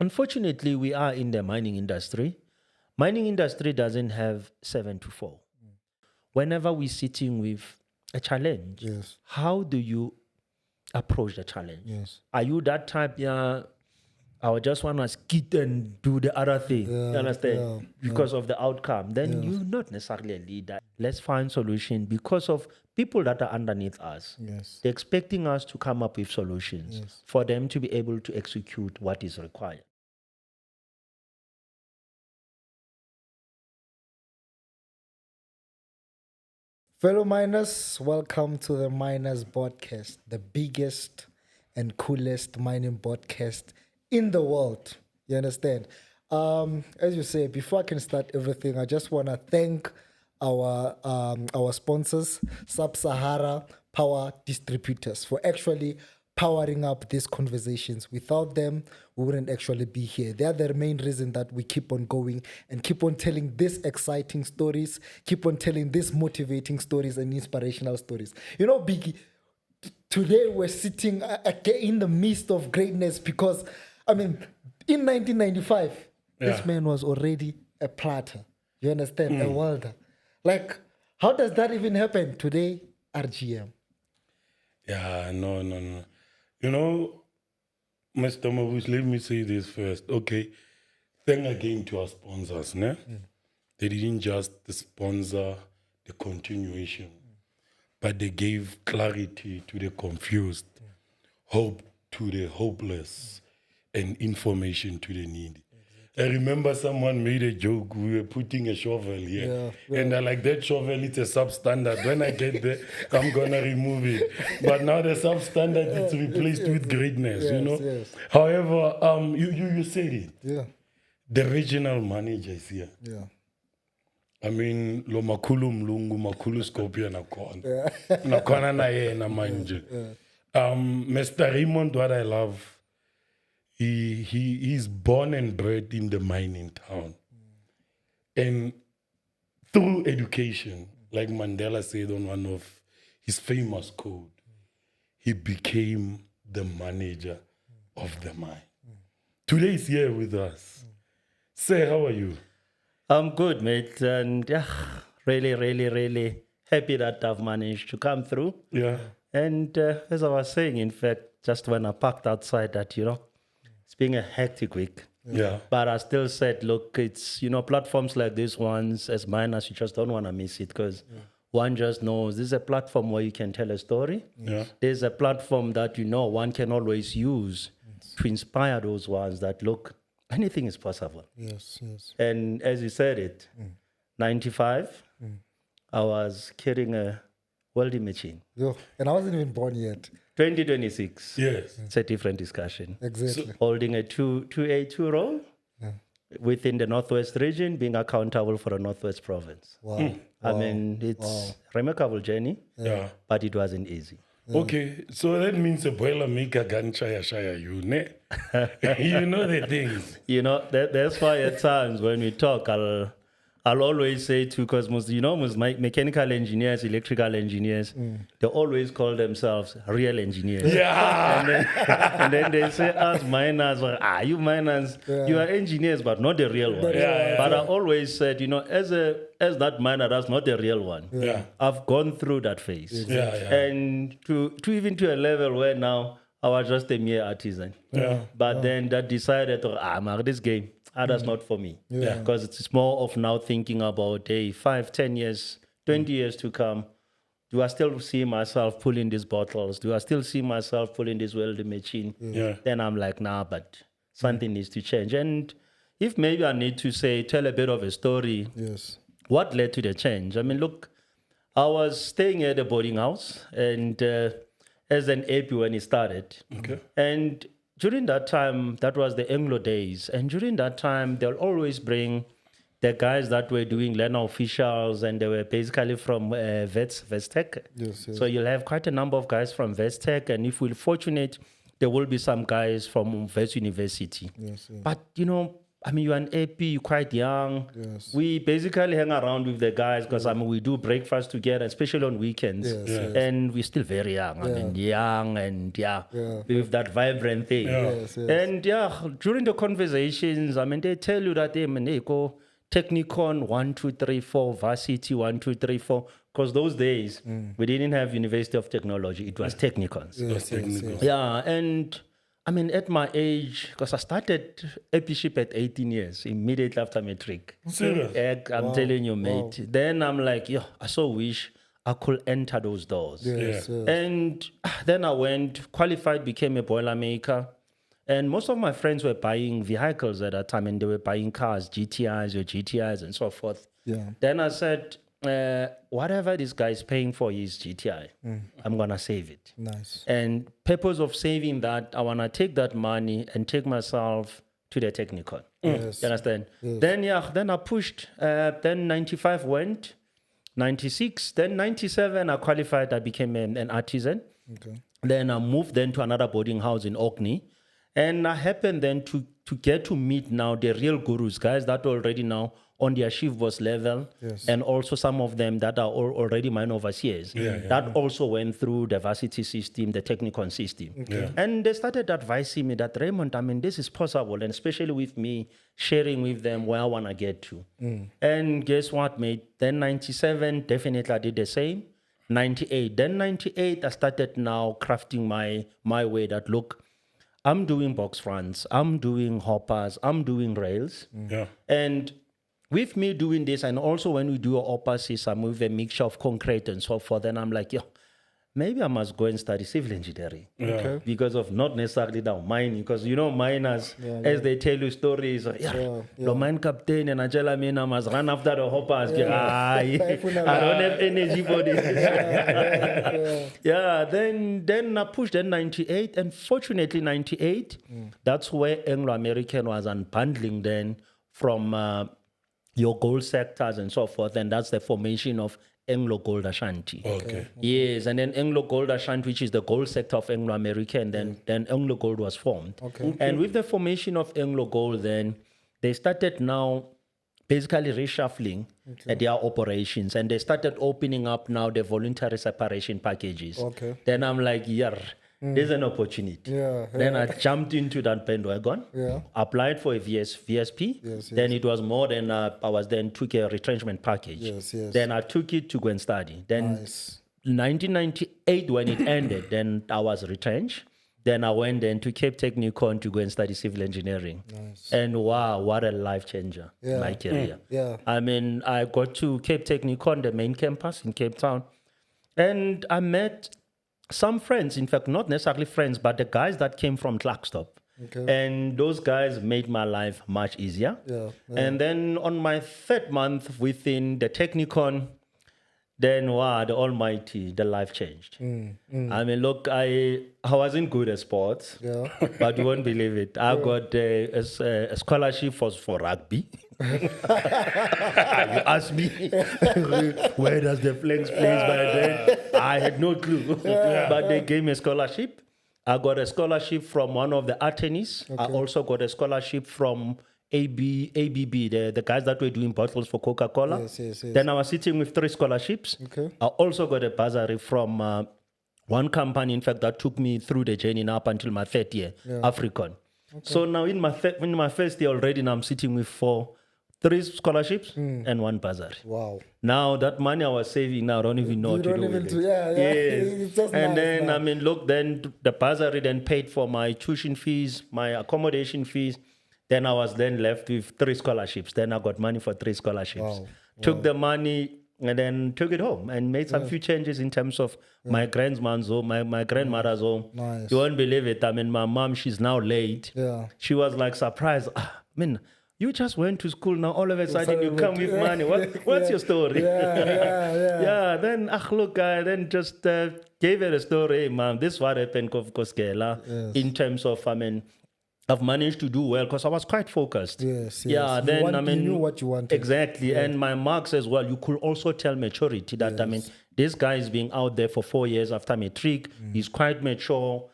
Unfortunately, we are in the mining industry. Mining industry doesn't have 7 to 4. Whenever we're sitting with a challenge, Yes. how do you approach the challenge? Yes. Are you that type, yeah, I would just want to skit and do the other thing, you Yeah. understand? Yeah. Because of the outcome. Then Yes. you're not necessarily a leader. Let's find solution because of people that are underneath us. Yes. They're expecting us to come up with solutions Yes. for them to be able to execute what is required. Fellow miners, welcome to the Miners Podcast, the biggest and coolest mining podcast in the world. You understand? As you say, before I can start everything, I just want to thank our sponsors, Sub-Sahara Power Distributors, for actually powering up these conversations. Without them, we wouldn't actually be here. They are the main reason that we keep on going and keep on telling these exciting stories, keep on telling these motivating stories and inspirational stories. You know, Biggie, today we're sitting in the midst of greatness because, I mean, in 1995, this man was already a platter. You understand? A welder. Like, how does that even happen today? RGM. Yeah, no. You know, Mr. Mabus, let me say this first. Okay, thank again to our sponsors. Ne? They didn't just sponsor the continuation, but they gave clarity to the confused, hope to the hopeless, and information to the needy. I remember someone made a joke. We were putting a shovel here. And I like that shovel, it's a substandard. When I get there, I'm going to remove it. But now the substandard is replaced with greatness, you know. Yes. However, you said it. Yeah. The regional manager is here. Yeah. I mean, lo makulu mlungu, makulu Skopje nakona. Nakona na yena manje. Mr. Raymond, what I love, he's born and bred in the mining town. And through education, like Mandela said on one of his famous quote, he became the manager of the mine. Today he's here with us. Say, how are you? I'm good, mate. And yeah, really happy that I've managed to come through. Yeah. And as I was saying, in fact, just when I parked outside that, it's been a hectic week. Yeah. But I still said, look, it's, platforms like these ones, as miners, you just don't want to miss it because one just knows this is a platform where you can tell a story. Yeah. There's a platform that, one can always use to inspire those ones that, look, anything is possible. Yes. And as you said it, 95, I was carrying a welding machine. Yo, and I wasn't even born yet. 2026, Yes. it's a different discussion. Exactly. Holding a 2A2 role within the Northwest region, being accountable for the Northwest province. Wow. I mean, it's a remarkable journey, Yeah. but it wasn't easy. Okay, so that means a boiler maker can shaya you, ne? You know the things. That's why at times when we talk, I'll always say to, because most mechanical engineers, electrical engineers, they always call themselves real engineers. Yeah. And then they say us miners, you miners, you are engineers, but not the real one. But I always said, as that miner, that's not the real one. Yeah. I've gone through that phase. Yeah. And to even to a level where now I was just a mere artisan. But then that decided, this game, that's not for me. Because it's more of now thinking about, 5, 10 years, 20 years to come. Do I still see myself pulling these bottles? Do I still see myself pulling this welding machine? Yeah. Then I'm like, nah, but something needs to change. And if maybe I need to tell a bit of a story, Yes. what led to the change? I mean, look, I was staying at a boarding house and as an AP when it started. Okay. And during that time, that was the Anglo days. And during that time, they'll always bring the guys that were doing learner officials, and they were basically from Vestec. Yes. So you'll have quite a number of guys from Vestec, and if we're fortunate, there will be some guys from West University. Yes. But, I mean, you're an AP, you're quite young. Yes. We basically hang around with the guys because I mean, we do breakfast together, especially on weekends. Yes, yes. And we're still very young. I mean, young and with that vibrant thing. Yes, yes. And during the conversations, I mean, they tell you that they go Technicon 1, 2, 3, 4, Varsity 1, 2, 3, 4. Because those days we didn't have University of Technology; it was Technicons. Yes, yes, yes. Yeah, and I mean, at my age, because I started apprenticeship at 18 years, immediately after matric. Serious? I'm telling you, mate. Then I'm like, I so wish I could enter those doors. Yes, yes. And then I went, qualified, became a boiler maker. And most of my friends were buying vehicles at that time, and they were buying cars, GTIs, and so forth. Yeah. Then I said, whatever this guy is paying for his GTI, I'm going to save it. Nice. And purpose of saving that, I want to take that money and take myself to the technical. Yes. You understand? Yes. Then I pushed. Then 95 went, 96. Then 97, I qualified. I became an artisan. Okay. Then I moved then to another boarding house in Orkney. And I happened then to get to meet now the real gurus, guys that are already now on their chief boss level, and also some of them that are already mine overseers. That also went through the varsity system, the technical system. And they started advising me that, Raymond, I mean, this is possible, and especially with me sharing with them where I want to get to. And guess what, mate? Then 97, definitely I did the same. 98. Then 98, I started now crafting my way that, look, I'm doing box fronts, I'm doing hoppers, I'm doing rails. And with me doing this, and also when we do a hopper system with a mixture of concrete and so forth, then I'm like, maybe I must go and study civil engineering. Okay. Because of not necessarily now mining, because miners, as they tell you stories, the mine captain and Angela I must run after the hoppers. I don't have energy for this. Then I pushed in 98, and fortunately 98, that's where Anglo-American was unbundling then from your gold sectors and so forth, and that's the formation of Anglo Gold Ashanti. Okay. Yes, and then Anglo Gold Ashanti, which is the gold sector of Anglo American, then Anglo Gold was formed. And with the formation of Anglo Gold, then they started now basically reshuffling their operations, and they started opening up now the voluntary separation packages. Then I'm like, there's an opportunity. Then I jumped into that bandwagon, applied for a VSP. Then it was more than I was then took a retrenchment package. Then I took it to go and study. Then 1998 when it ended, then I was retrenched. Then I went then to Cape Technicon to go and study civil engineering. And wow, what a life changer in my career. I mean, I got to Cape Technicon, the main campus in Cape Town, and I met some friends, in fact, not necessarily friends, but the guys that came from Clarkstop. And those guys made my life much easier. And then on my third month within the Technicon, then wow, the almighty, the life changed. I mean, look, I wasn't good at sports, but you won't believe it. I got a scholarship for rugby. You asked me, where does the flanks place by then? I had no clue. But they gave me a scholarship. I got a scholarship from one of the attorneys. I also got a scholarship from ABB, the guys that were doing bottles for Coca-Cola. Then I was sitting with 3 scholarships. I also got a bursary from one company, in fact, that took me through the journey up until my 3rd year, African. So now in my first year already, now I'm sitting with 3 scholarships and 1 bursary. Wow. Now that money I was saving now, I don't even know what to do with it. It's just and nice then, now. I mean, look, then the bursary then paid for my tuition fees, my accommodation fees. Then I was then left with 3 scholarships. Then I got money for 3 scholarships. Took the money and then took it home and made some few changes in terms of my grandmother's home, my grandmother's home. Nice. You won't believe it. I mean, my mom, she's now late. She was like surprised. I mean, you just went to school now. All of a sudden, you come with money. What's your story? Then look, I then just gave her a story. Hey, mom, this is what happened, in terms of, I mean, I've managed to do well because I was quite focused. Then I mean, you knew what you wanted. Exactly. And my marks as well, you could also tell maturity that, I mean, this guy is being out there for 4 years after matric. He's quite mature.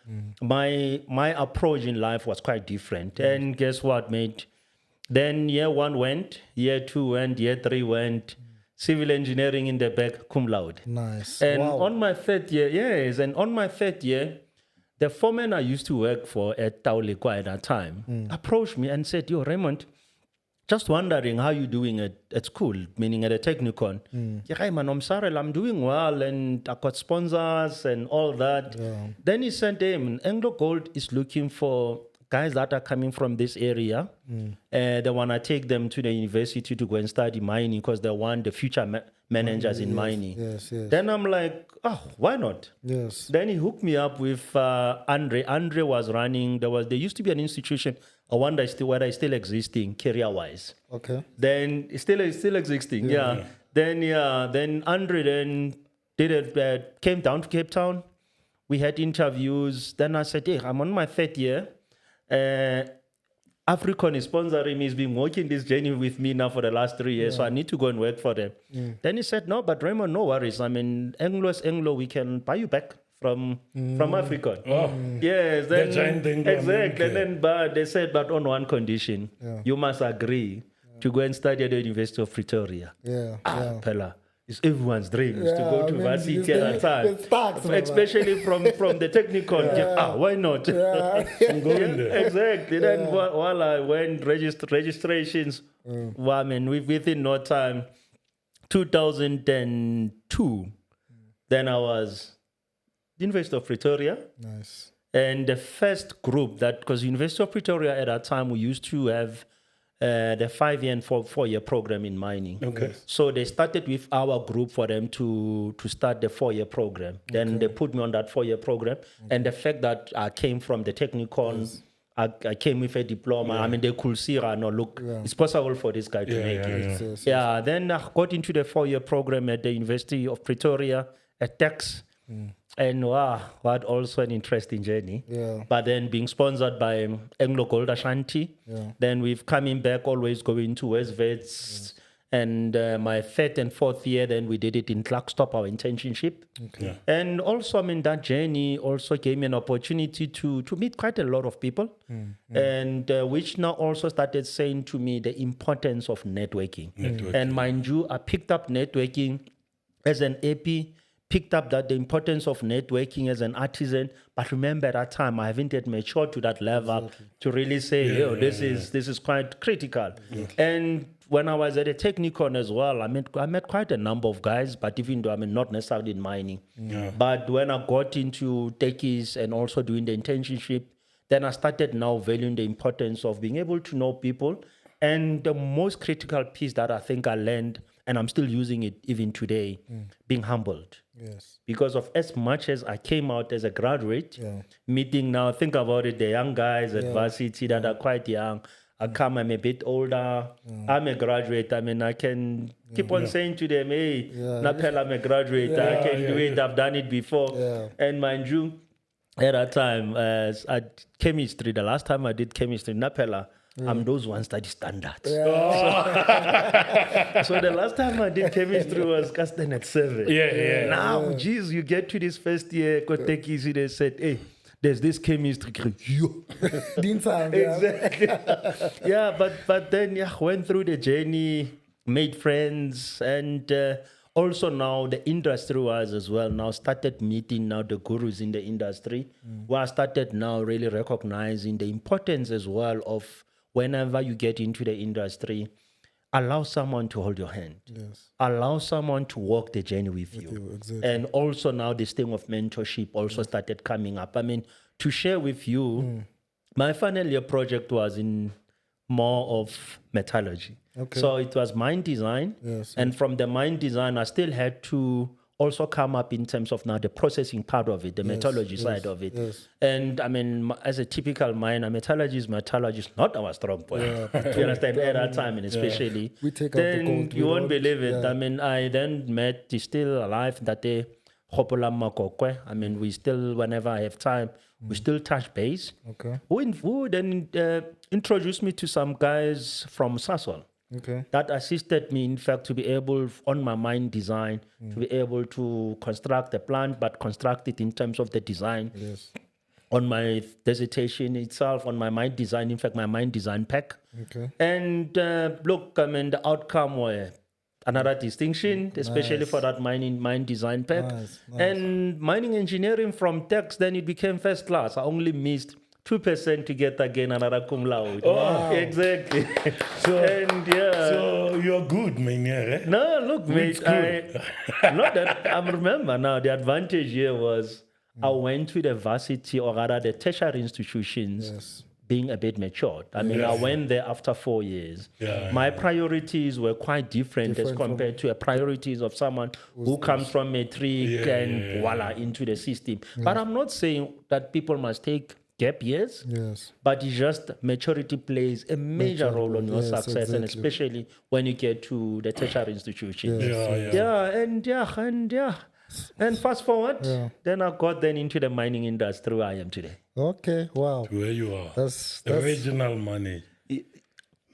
My approach in life was quite different. And guess what, mate? Then year 1 went, year 2 went, year 3 went. Civil engineering in the back, cum laude. Nice. And Wow. on my third year, and on my third year, the foreman I used to work for at Taulikwa at that time approached me and said, "Yo, Raymond, just wondering how you doing at school, meaning at a technicon." Yeah, Raymond, I'm sorry, I'm doing well, and I got sponsors and all that. Then he said, "Hey, Anglo Gold is looking for guys that are coming from this area. They want to take them to the university to go and study mining because they want the future managers in mining." Yes. Then I'm like, "Oh, why not?" Yes. Then he hooked me up with Andre. Andre was running. There used to be an institution. I wonder whether it's still existing career-wise. Okay. Then it's still existing. Yeah. Then Andre did it. Came down to Cape Town. We had interviews. Then I said, "Hey, I'm on my third year. African is sponsoring me. He's been working this journey with me now for the last 3 years, so I need to go and work for them." Then he said, "No, but Raymond, no worries. I mean, Anglo is Anglo. We can buy you back from African." Oh, Yes, then giant Anglo exactly. American. And then, but they said, but on one condition, you must agree to go and study at the University of Pretoria. Yeah. Pella. It's everyone's dream is to Yeah, go to I mean, varsity at that time. it starts, Especially from the technical. Why not? I'm going there. Exactly. Then while I went registrations, well, I mean, within no time, 2002, then I was University of Pretoria. Nice. And the first group because University of Pretoria at that time, we used to have the 5-year and 4-year program in mining. Okay. So they started with our group for them to start the 4-year program. Then they put me on that 4-year program. And the fact that I came from the technicon, I came with a diploma. I mean, they could see, no, look, it's possible for this guy to make it. Yes. Then I got into the 4-year program at the University of Pretoria at Tex. And wow, what also an interesting journey. Yeah. But then being sponsored by Anglo Gold Ashanti, then we've coming back, always going to West Vets. And my 3rd and 4th year, then we did it in Clarkstop, our internship. Okay. And also, I mean, that journey also gave me an opportunity to meet quite a lot of people. And which now also started saying to me the importance of networking. And mind you, I picked up networking as an AP, picked up that the importance of networking as an artisan, but remember at that time I haven't yet matured to that level to really say, this is quite critical. And when I was at a technicon as well, I met quite a number of guys, but even though not necessarily in mining. But when I got into techies and also doing the internship, then I started now valuing the importance of being able to know people. And the most critical piece that I think I learned, and I'm still using it even today, being humbled. Yes. Because of as much as I came out as a graduate, meeting now, think about it, the young guys at varsity that are quite young. I come, I'm a bit older, I'm a graduate. I mean, I can keep on saying to them, hey, Napel, I'm a graduate, I can do it, I've done it before. And mind you, at that time, chemistry, the last time I did chemistry, Napela, I'm those ones that standards. So the last time I did chemistry was casting at 7. Now, geez, you get to this first year, take easy, they said, hey, there's this chemistry. Exactly. But then went through the journey, made friends, and also now the industry was as well. Now started meeting now the gurus in the industry. Where I started now really recognizing the importance as well of whenever you get into the industry, allow someone to hold your hand. Allow someone to walk the journey with you. Exactly. And also now this thing of mentorship also started coming up. I mean, to share with you, my final year project was in more of metallurgy. So it was mine design. And from the mine design, I still had to also come up in terms of now the processing part of it, the metallurgy side of it. And I mean, as a typical miner, metallurgy is not our strong point. You understand? At that time, and especially, we take then out the gold, you won't believe it. I mean, I then met, he's still alive, that day, Hopola Makokwe. I mean, we still, whenever I have time, we still touch base. Who then introduced me to some guys from Sasol. That assisted me, in fact, to be able, on my mine design, to be able to construct the plant, but construct it in terms of the design on my dissertation itself, on my mind design, in fact, my mind design pack. Okay. And look, I mean, the outcome were another distinction, especially for that mind design pack. Nice. And mining engineering from tax, then it became first class. I only missed 2% to get again another cum laude. Wow. Exactly. So you're good, man. Yeah, eh? No, look, mate. good. Not that I remember now. The advantage here was I went to the varsity, or rather the tertiary institutions, being a bit matured. I mean, I went there after 4 years. My priorities were quite different as compared to the priorities of someone who comes from matric and voila into the system. But I'm not saying that people must take gap years. Yes. But it's just maturity plays a major role on your success, and especially when you get to the tertiary institutions. And fast forward, then I got into the mining industry where I am today. Okay. Wow. Where you are. That's original money.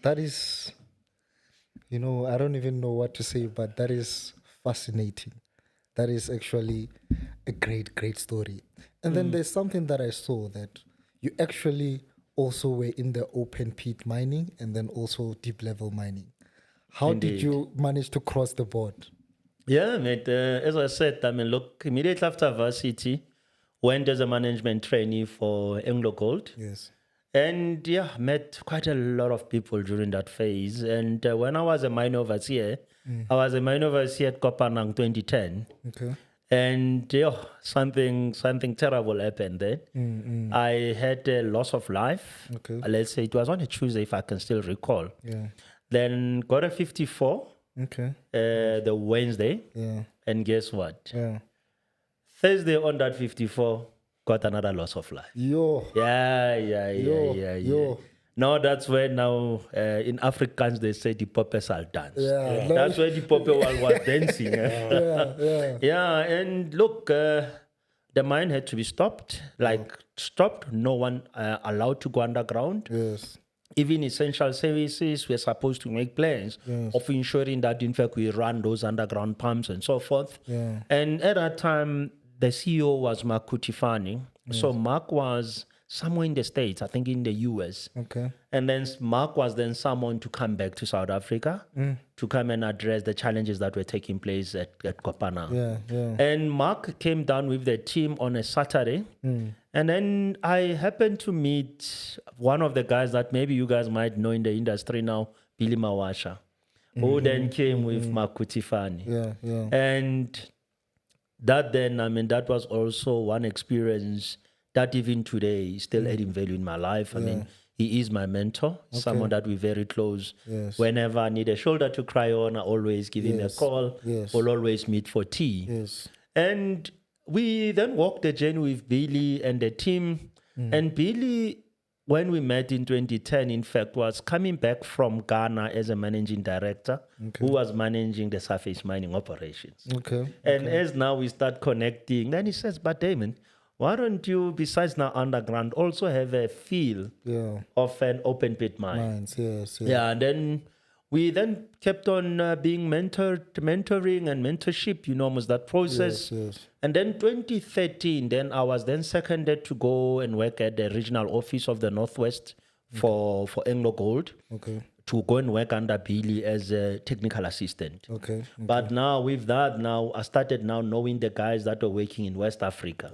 That is, I don't even know what to say, but that is fascinating. That is actually a great, great story. And then there's something that I saw, that you actually also were in the open pit mining and then also deep level mining. How did you manage to cross the board? Yeah, mate. As I said, I mean, look, immediately after varsity, went as a management trainee for Anglo Gold. Yes. And met quite a lot of people during that phase. And when I was a mine overseer, I was a mine overseer at Kopanang 2010. Okay. And something terrible happened then. I had a loss of life. Okay. Let's say it was on a Tuesday, if I can still recall. Yeah. Then got a 54. Okay. The Wednesday. Yeah. And guess what? Yeah. Thursday on that 54, got another loss of life. Yo. Yeah. Now that's where in Afrikaans they say the poppers are dance. Yeah. That's where the popper was dancing. Yeah. And look, the mine had to be stopped. Stopped. No one allowed to go underground. Yes. Even essential services were supposed to make plans of ensuring that, in fact, we run those underground pumps and so forth. Yeah. And at that time, the CEO was Mark Kutifani. So Mark was somewhere in the States, I think in the US. Okay. And then Mark was then summoned to come back to South Africa to come and address the challenges that were taking place at Kopanang. Yeah. And Mark came down with the team on a Saturday. And then I happened to meet one of the guys that maybe you guys might know in the industry now, Billy Mawasha, who then came with Mark Kutifani. Yeah. And that was also one experience that even today is still adding value in my life. I mean, he is my mentor, someone that we're very close. Yes. Whenever I need a shoulder to cry on, I always give him a call. Yes. We'll always meet for tea. Yes. And we then walked the journey with Billy and the team. And Billy, when we met in 2010, in fact, was coming back from Ghana as a managing director who was managing the surface mining operations. Okay. And as now we start connecting, then he says, but Damon, why don't you, besides now underground, also have a feel of an open pit mine? Mines, yes. Yeah, and then we then kept on being mentoring and mentorship, almost that process. Yes. And then 2013, then I was then seconded to go and work at the regional office of the Northwest for Anglo Gold. Okay. To go and work under Billy as a technical assistant. Okay. But now with that, I started now knowing the guys that were working in West Africa.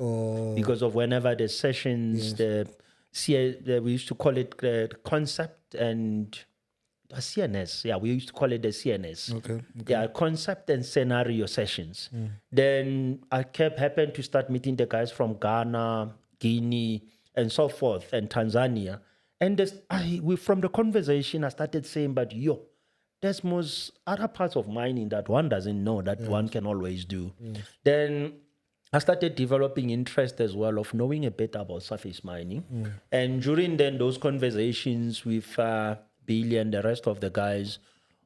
Because of whenever the sessions, we used to call it concept and CNS. Yeah, we used to call it the CNS. Okay. Yeah, concept and scenario sessions. Then I happened to start meeting the guys from Ghana, Guinea, and so forth, and Tanzania. And from the conversation, I started saying, but there's most other parts of mining that one doesn't know that one can always do. Then I started developing interest as well of knowing a bit about surface mining. And during then those conversations with Billy and the rest of the guys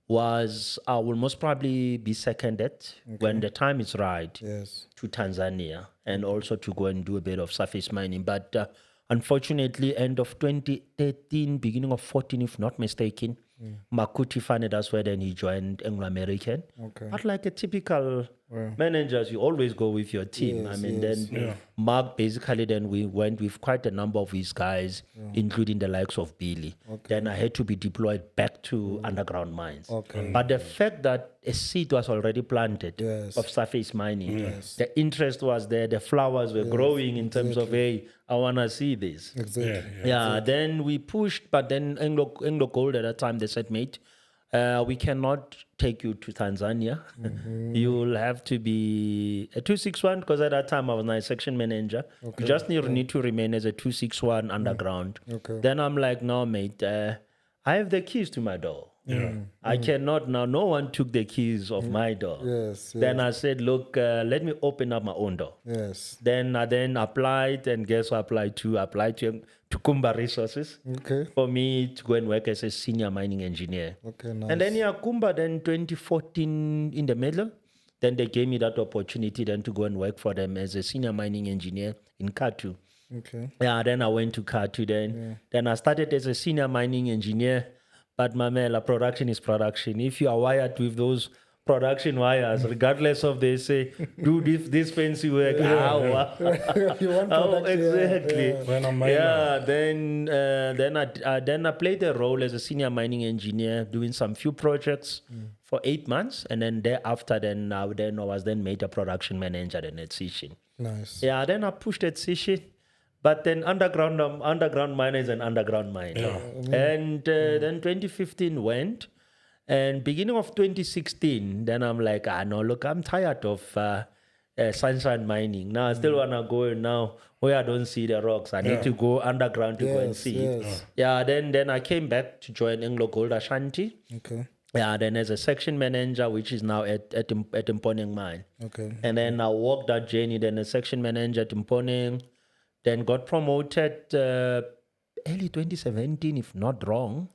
I will most probably be seconded when the time is right to Tanzania and also to go and do a bit of surface mining. But unfortunately, end of 2013, beginning of 14, if not mistaken, Makuti Fane, that's where then he joined Anglo American. Okay. But like a typical managers, you always go with your team. I mean, then Mark, basically, then we went with quite a number of his guys, including the likes of Billy. Then I had to be deployed back to underground mines. But the fact that a seed was already planted of surface mining, the interest was there, the flowers were growing in terms of, hey, I want to see this. Exactly. Then we pushed, but then Anglo Gold at that time, they said, mate, we cannot take you to Tanzania. You'll have to be a 261, because at that time I was my section manager. You just need to remain as a 261 underground. Then I'm like, no, mate, I have the keys to my door. I cannot now. No one took the keys of my door. Then I said, look, let me open up my own door. Then I applied, and guess what I applied to? I applied to Kumba Resources for me to go and work as a senior mining engineer. Nice. And then Kumba, then 2014 in the middle, then they gave me that opportunity then to go and work for them as a senior mining engineer in Katu. Then I went to Katu then I started as a senior mining engineer. But Mamela, production is production. If you are wired with those production wires, regardless of they say, do this fancy work. You want production, exactly. When I'm then I played a role as a senior mining engineer, doing some few projects for 8 months, and then thereafter, then I was then made a production manager then at Sishin. Nice. Then I pushed at Sishin. But then underground miner is an underground miner. And then 2015 went. And beginning of 2016, then I'm like, no, look, I'm tired of sunshine mining. Now I still want to go now where I don't see the rocks. I need to go underground to go and see. Then I came back to join Anglo Gold Ashanti. Then as a section manager, which is now at Mponeng Mine. And then I walked that journey, then a section manager at Mponeng. Then got promoted early 2017, if not wrong,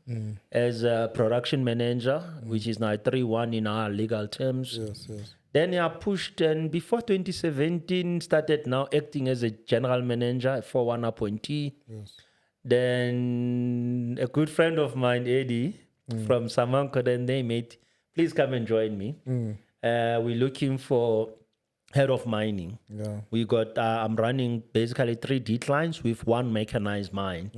as a production manager, which is now 3-1 in our legal terms. Then I pushed, and before 2017, started now acting as a general manager for one appointee. Then a good friend of mine, Eddie, from Samanko, then they made, please come and join me. We're looking for head of mining. We got, I'm running basically 3 declines with 1 mechanized mine.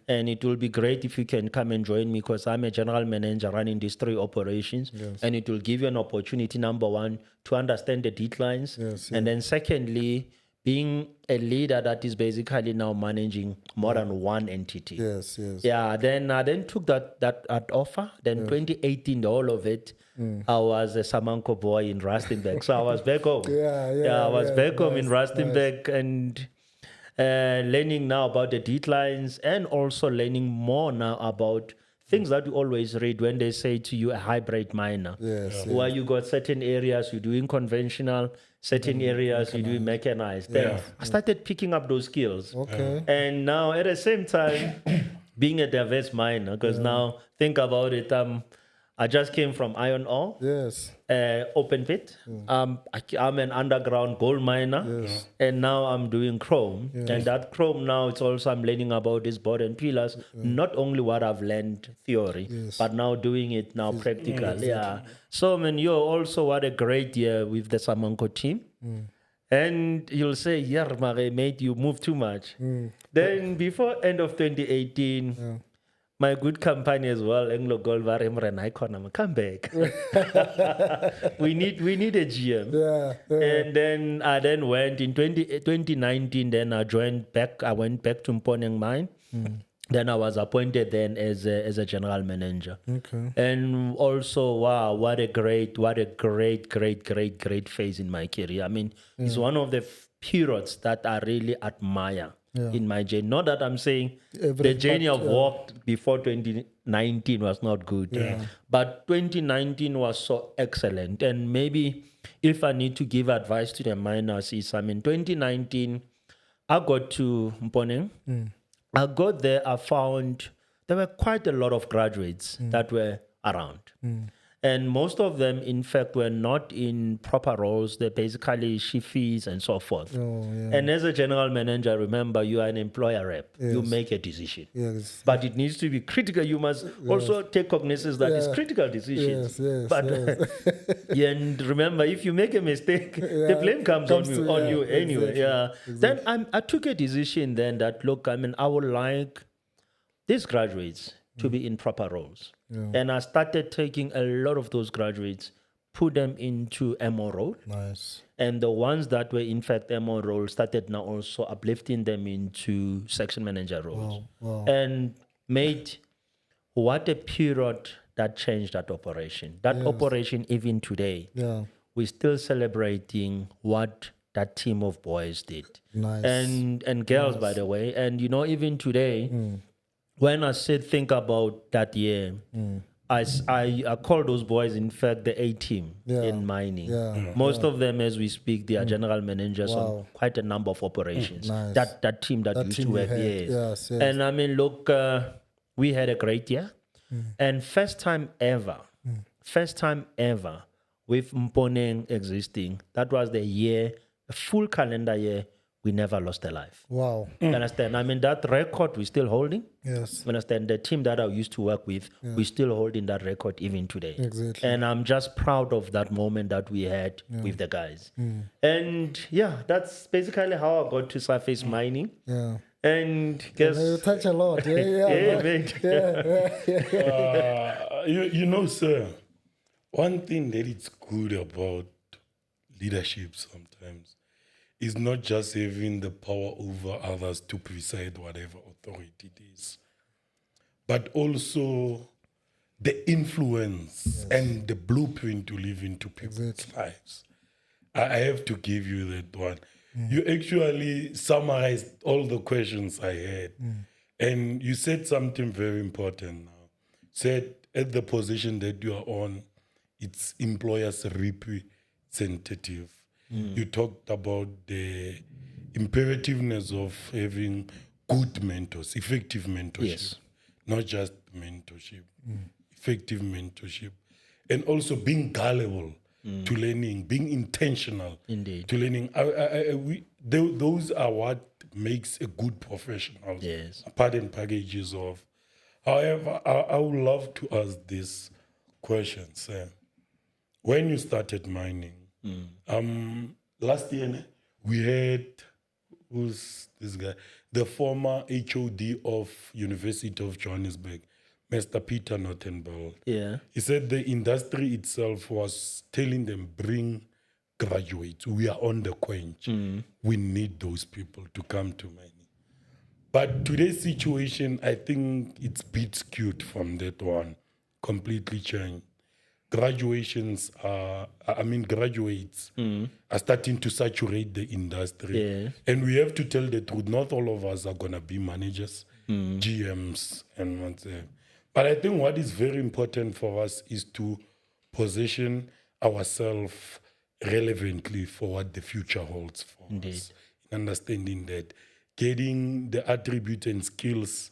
And it will be great if you can come and join me, because I'm a general manager running these 3 operations. And it will give you an opportunity, number 1, to understand the declines. And then secondly, being a leader that is basically now managing more than 1 entity. Then I then took that offer. Then 2018, the whole of it, I was a Samanko boy in Rustenburg. So I was back home. I was back home in Rustenburg and learning now about the declines, and also learning more now about things that you always read when they say to you a hybrid miner. Where you got certain areas you're doing conventional, certain areas you're doing mechanized. Then I started picking up those skills. And now at the same time, being a diverse miner, because now think about it, I just came from iron ore, open pit. I'm an underground gold miner, and now I'm doing chrome. And that chrome now, it's also I'm learning about this board and pillars. Not only what I've learned theory, but now doing it now practically. So, man, you're also what a great year with the Samanko team. And you'll say, yeah, mate, you move too much. Then before end of 2018, my good company as well, Anglo Gold, Raymond Ranta, come back. we need a GM. And then I then went in 2019. Then I joined back. I went back to Mponeng Mine. Then I was appointed then as a general manager. And also, wow, what a great phase in my career. I mean, it's one of the periods that I really admire. In my journey. Not that I'm saying the journey I've walked before 2019 was not good. But 2019 was so excellent. And maybe if I need to give advice to the miners is, I mean, 2019, I got to Mponeng. I got there, I found there were quite a lot of graduates that were around. And most of them, in fact, were not in proper roles. They're basically shifties and so forth. Oh, yeah. And as a general manager, remember, you are an employer rep. You Yes. make a decision. Yes. But it needs to be critical. You must also take cognizance that it's Yeah. critical decisions. Yes, But yes. and remember, if you make a mistake, the blame comes on you, anyway. exactly, Yeah. exactly. Then I took a decision then that, look, I would like these graduates to be in proper roles. And I started taking a lot of those graduates, put them into MO role. Nice. And the ones that were in fact MO role started now also uplifting them into section manager roles. Wow. And made what a period that changed that operation. That operation, even today, Yeah. we're still celebrating what that team of boys did. Nice. And girls, by the way. And even today, when I think about that year, I call those boys, in fact, the A team in mining. Yeah. Most of them, as we speak, they are general managers on quite a number of operations. Nice. That team that used team to you work, had. yes. Yes, yes. And I mean, look, we had a great year. And first time ever with Mponeng existing, that was the year, a full calendar year, we never lost a life. Wow. You understand? I mean, that record we're still holding. Yes. You understand? The team that I used to work with, we're still holding that record even today. Exactly. And I'm just proud of that moment that we had with the guys. And yeah, that's basically how I got to surface mining. Yeah. And guess You touch a lot. Yeah. mate. Sir, one thing that is good about leadership sometimes is not just having the power over others to preside whatever authority it is, but also the influence and the blueprint to live into people's lives. I have to give you that one. You actually summarized all the questions I had. And you said something very important now. Said at the position that you are on, it's employers representative. You talked about the imperativeness of having good mentors, effective mentorship, Yes. not just mentorship, effective mentorship, and also being gullible to learning, being intentional Indeed. to learning. Those are what makes a good professional. Yes. Part and packages of. However, I would love to ask this question, Sam. When you started mining, last year we had, who's this guy? The former HOD of University of Johannesburg, Mr. Peter Nortenbell. Yeah. He said the industry itself was telling them, bring graduates. We are on the quench. We need those people to come to mining. But today's situation, I think it's a bit skewed from that one. Completely changed. Graduates are starting to saturate the industry. Yeah. And we have to tell the truth, not all of us are going to be managers, GMs, and what's. But I think what is very important for us is to position ourselves relevantly for what the future holds for us. Understanding that, getting the attributes and skills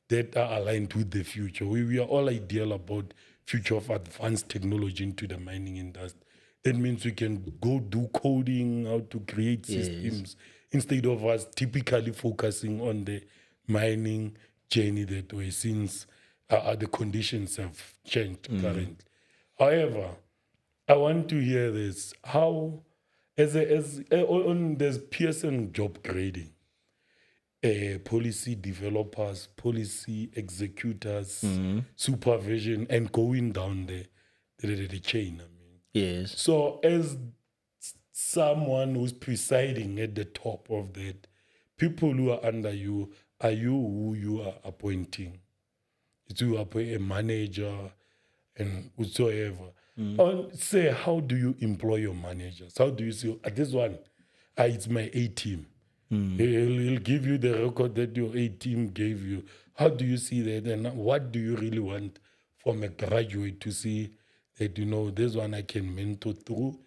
that are aligned with the future. We are all ideal about future of advanced technology into the mining industry. That means we can go do coding, how to create systems, instead of us typically focusing on the mining journey that way, since the conditions have changed currently. However, I want to hear this. How, on this Pearson job grading, policy developers, policy executors, supervision, and going down the chain. I mean, Yes. so as someone who's presiding at the top of that, people who are under you, are you who you are appointing? To appoint a manager and whatsoever. Say, how do you employ your managers? How do you say, at this one, it's my A team. He'll give you the record that your A team gave you. How do you see that? And what do you really want from a graduate to see that, this one I can mentor through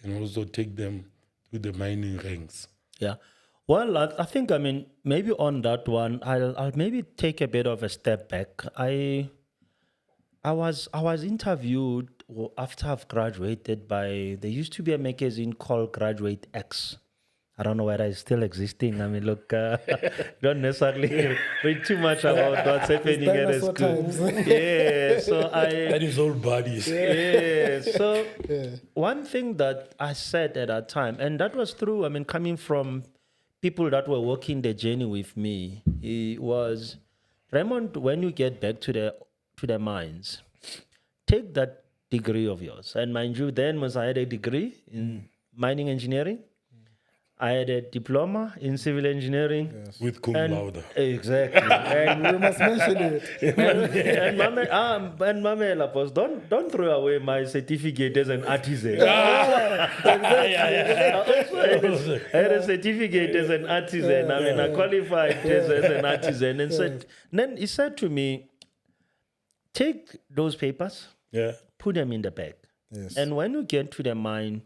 and also take them to the mining ranks? Yeah. Well, I think, maybe on that one, I'll maybe take a bit of a step back. I was interviewed after I've graduated there used to be a magazine called Graduate X. I don't know whether it's still existing. I mean, look, don't necessarily read too much about what's happening at a school. Times. Yeah, so That is old buddies. yeah, so one thing that I said at that time, and that was true, I mean, coming from people that were walking the journey with me, it was, Raymond, when you get back to the mines, take that degree of yours. And mind you, then I had a degree in mining engineering. I had a diploma in civil engineering. Yes. With cum laude. Exactly. And We must mention it. and Mamela, boss, don't throw away my certificate as an artisan. I had a certificate as an artisan. I mean, I qualified as an artisan. And then he said to me, take those papers, put them in the bag. Yes. And when you get to the mine,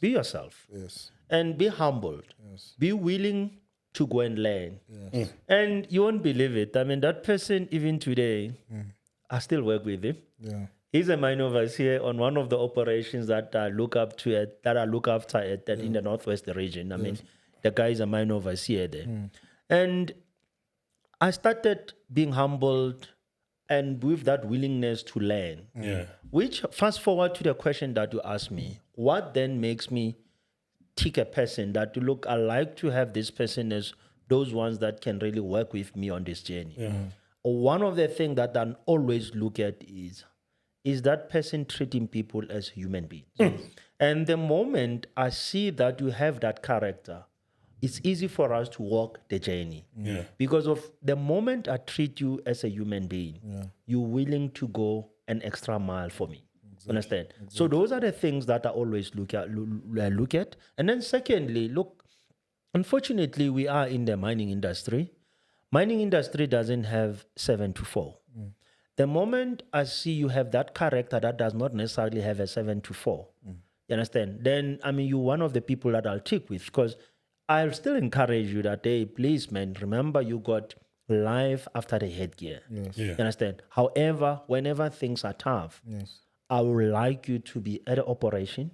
be yourself. Yes. And be humbled. Yes. Be willing to go and learn. Yes. And you won't believe it. I mean, that person, even today, I still work with him. Yeah. He's a mine overseer on one of the operations that I look up to that I look after in the Northwest region. I mean, the guy is a mine overseer there. And I started being humbled and with that willingness to learn. Which, fast forward to the question that you asked me, what then makes me tick a person that, look, I like to have this person as those ones that can really work with me on this journey. One of the things that I always look at is that person treating people as human beings. And the moment I see that you have that character, it's easy for us to walk the journey. Because of the moment I treat you as a human being, you're willing to go an extra mile for me. Understand? So those are the things that I always look at. And then secondly, look, unfortunately, we are in the mining industry. Mining industry doesn't have 7 to 4. The moment I see you have that character that does not necessarily have a 7 to 4, you understand? Then, I mean, you're one of the people that I'll tick with, because I'll still encourage you that, hey, please, man, remember you got life after the headgear. You understand? However, whenever things are tough, I would like you to be at the operation.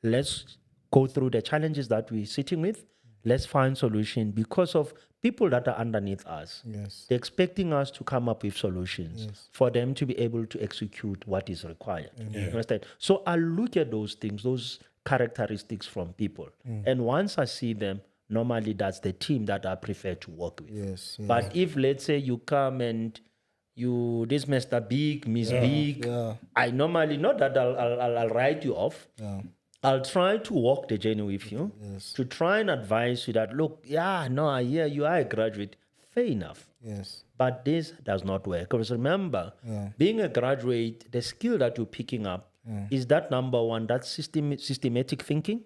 Let's go through the challenges that we're sitting with. Let's find solution because of people that are underneath us. They're expecting us to come up with solutions for them to be able to execute what is required. You understand? So I look at those things, those characteristics from people. And once I see them, normally that's the team that I prefer to work with. But if, let's say, you come and this Mr. Big, Miss Big, I normally, not that I'll write you off. I'll try to walk the journey with you to try and advise you that, look, you are a graduate. Fair enough. But this does not work. Because remember, being a graduate, the skill that you're picking up is that number one, that's systematic thinking.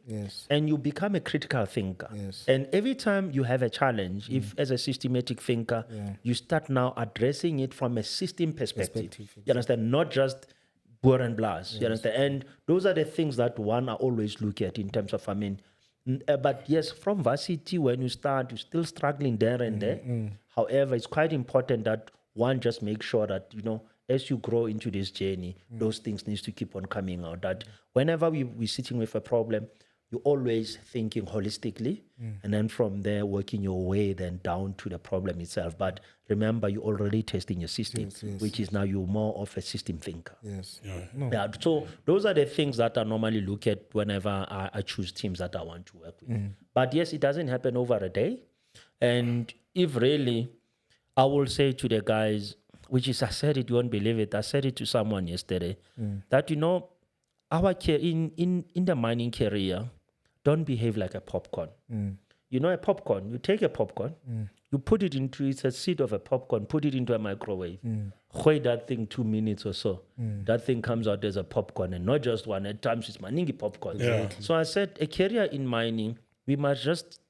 And you become a critical thinker. And every time you have a challenge, if as a systematic thinker, you start now addressing it from a system perspective. You understand? Not just bore and blast. You understand? And those are the things that one I always look at in terms of, I mean, but yes, from varsity, when you start, you're still struggling there and there. However, it's quite important that one just make sure that, as you grow into this journey, those things needs to keep on coming out. That whenever we're sitting with a problem, you're always thinking holistically, and then from there, working your way then down to the problem itself. But remember, you're already testing your system, which is now you're more of a system thinker. So those are the things that I normally look at whenever I choose teams that I want to work with. But yes, it doesn't happen over a day. And if really, I will say to the guys, which is, I said it, you won't believe it. I said it to someone yesterday, that, our in the mining career, don't behave like a popcorn. A popcorn, you take a popcorn, you put it into, it's a seed of a popcorn, put it into a microwave, wait that thing 2 minutes or so. That thing comes out as a popcorn, and not just one, at times it's maningi popcorn. So I said, a career in mining, we must just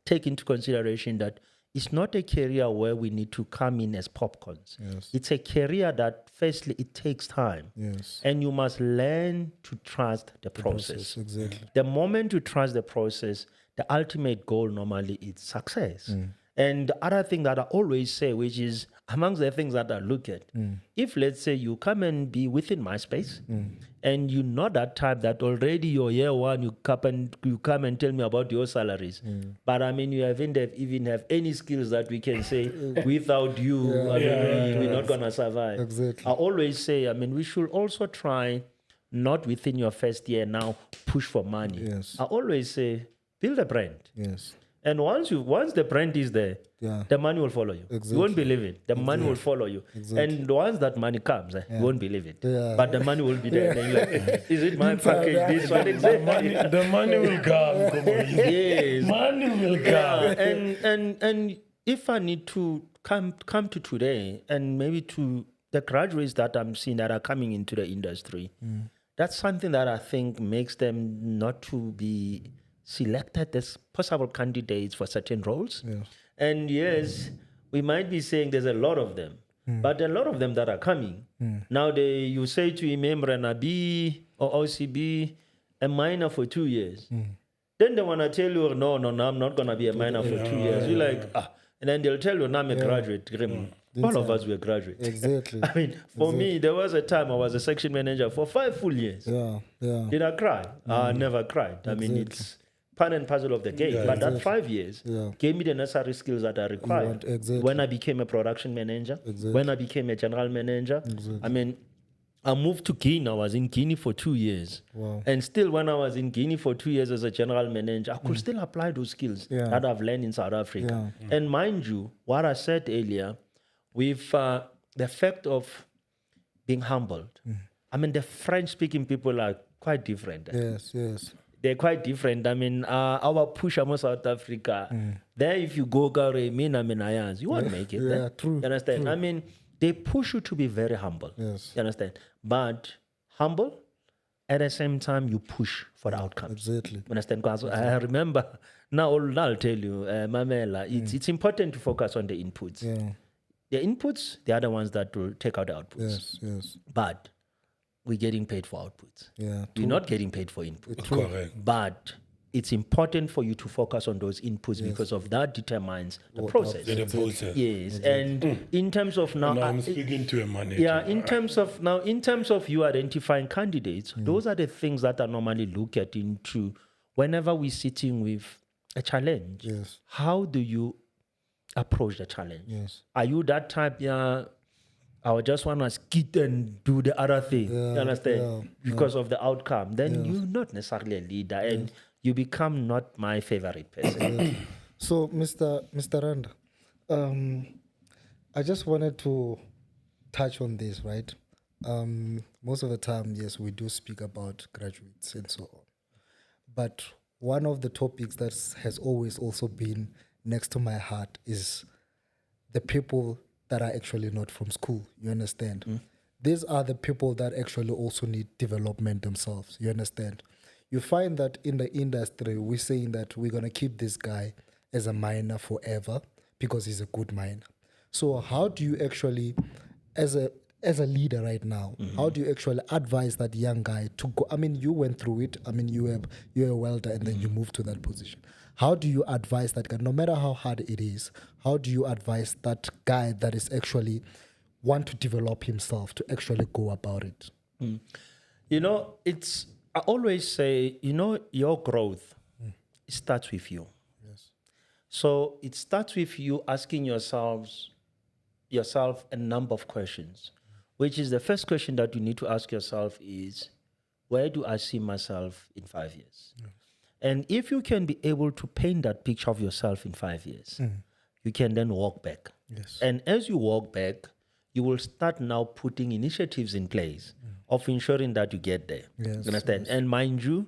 take into consideration that it's not a career where we need to come in as popcorns. It's a career that, firstly, it takes time. And you must learn to trust the process. The moment you trust the process, the ultimate goal normally is success. And the other thing that I always say, which is amongst the things that I look at, if let's say you come and be within my space, and you're not that type that already you're year one, you come and tell me about your salaries. But I mean, you haven't even have any skills that we can say without you, we're not gonna survive. Exactly. I always say, I mean, we should also try not within your first year now push for money. Yes. I always say build a brand. Yes. And once the brand is there, the money will follow you. Exactly. You won't believe it. The money will follow you. Exactly. And once that money comes, you won't believe it. Yeah. But the money will be there. And you're like, is it my package? This one, exactly. The money will come. Come on. Yes. Money will come. And if I need to come to today, and maybe to the graduates that I'm seeing that are coming into the industry, that's something that I think makes them not to be selected as possible candidates for certain roles. And yes, we might be saying there's a lot of them, but a lot of them that are coming. Now you say to him, Emrana B or OCB, a minor for 2 years. Then they want to tell you, no, I'm not going to be a minor for 2 years. You're like, and then they'll tell you, no, I'm a graduate. All of us were graduates. Exactly. I mean, for me, there was a time I was a section manager for 5 full years. Did I cry? I never cried. I mean, it's part and parcel of the game. But that 5 years gave me the necessary skills that I required. When I became a production manager, when I became a general manager, I mean, I moved to Guinea. I was in Guinea for 2 years. Wow. And still, when I was in Guinea for 2 years as a general manager, I could still apply those skills that I've learned in South Africa. And mind you, what I said earlier, with the fact of being humbled, I mean, the French-speaking people are quite different. Yes. They're quite different. I mean, our push among South Africa, there if you go, you won't make it. Yeah, true. You understand? True. I mean, they push you to be very humble. Yes. You understand? But humble, at the same time, you push for the outcomes. Exactly. You understand? Because I remember, now I'll tell you, Mamela, it's important to focus on the inputs. The inputs, they are the ones that will take out the outputs. Yes. But we're getting paid for outputs. We're not getting paid for inputs. Correct. But it's important for you to focus on those inputs because of that determines the process. The process. Yes. And in terms of now, I'm speaking to a manager. Yeah, in terms of you identifying candidates, those are the things that I normally look at into whenever we're sitting with a challenge. Yes. How do you approach the challenge? Yes. Are you that type, I would just want to skit and do the other thing, you understand? Because of the outcome. Then you're not necessarily a leader and you become not my favorite person. So, Mr. Ranta, I just wanted to touch on this, right? Most of the time, yes, we do speak about graduates and so on. But one of the topics that has always also been next to my heart is the people that are actually not from school, you understand? These are the people that actually also need development themselves, you understand? You find that in the industry, we're saying that we're going to keep this guy as a miner forever because he's a good miner. So how do you actually, as a leader right now, how do you actually advise that young guy to go? I mean, you went through it. I mean, you're a welder and then you moved to that position. How do you advise that guy, no matter how hard it is, how do you advise that guy that is actually want to develop himself to actually go about it? You know, I always say, your growth starts with you. Yes. So it starts with you asking yourself a number of questions, which is the first question that you need to ask yourself is, where do I see myself in 5 years? Yes. And if you can be able to paint that picture of yourself in 5 years, you can then walk back. Yes. And as you walk back, you will start now putting initiatives in place of ensuring that you get there. Yes, you understand? yes. And mind you,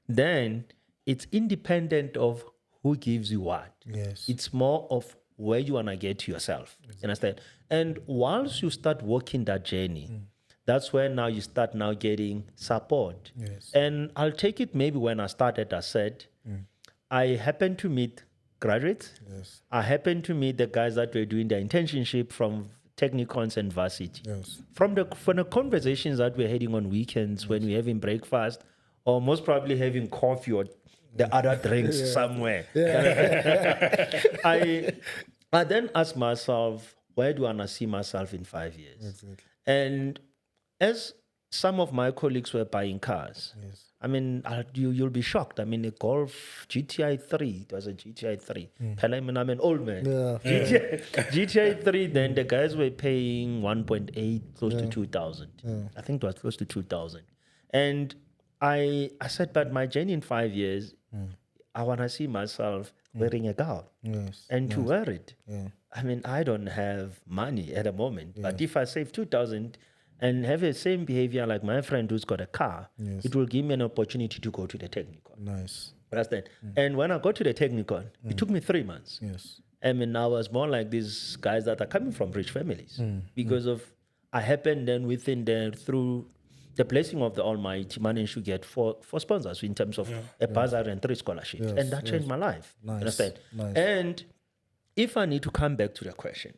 then it's independent of who gives you what. Yes. It's more of where you want to get to yourself. You understand? And once you start walking that journey, that's where now you start now getting support. Yes. And I'll take it maybe when I started, I said, I happened to meet graduates. Yes. I happened to meet the guys that were doing their internship from Technicons and Varsity. Yes. From the conversations that we're having on weekends when we're having breakfast, or most probably having coffee or the other drinks somewhere. I then asked myself, where do I want to see myself in 5 years? Exactly. And as some of my colleagues were buying cars, Yes. I mean, you'll be shocked. I mean, a Golf GTI 3, it was a GTI 3. I'm an old man. Yeah. GTI 3, then the guys were paying 1.8, close to 2,000. I think it was close to 2,000. And I said, but my journey in 5 years, I want to see myself wearing a gown. Yes. And to wear it. Yeah. I mean, I don't have money at the moment, but if I save 2,000 and have the same behavior like my friend who's got a car, it will give me an opportunity to go to the technical. Nice. Understand? And when I got to the technical, it took me 3 months. Yes. I mean, I was more like these guys that are coming from rich families because of I happened then within there through the blessing of the Almighty managed to get four sponsors in terms of a bursary and 3 scholarships, and that changed my life. Nice. Understand? Nice. And if I need to come back to the question,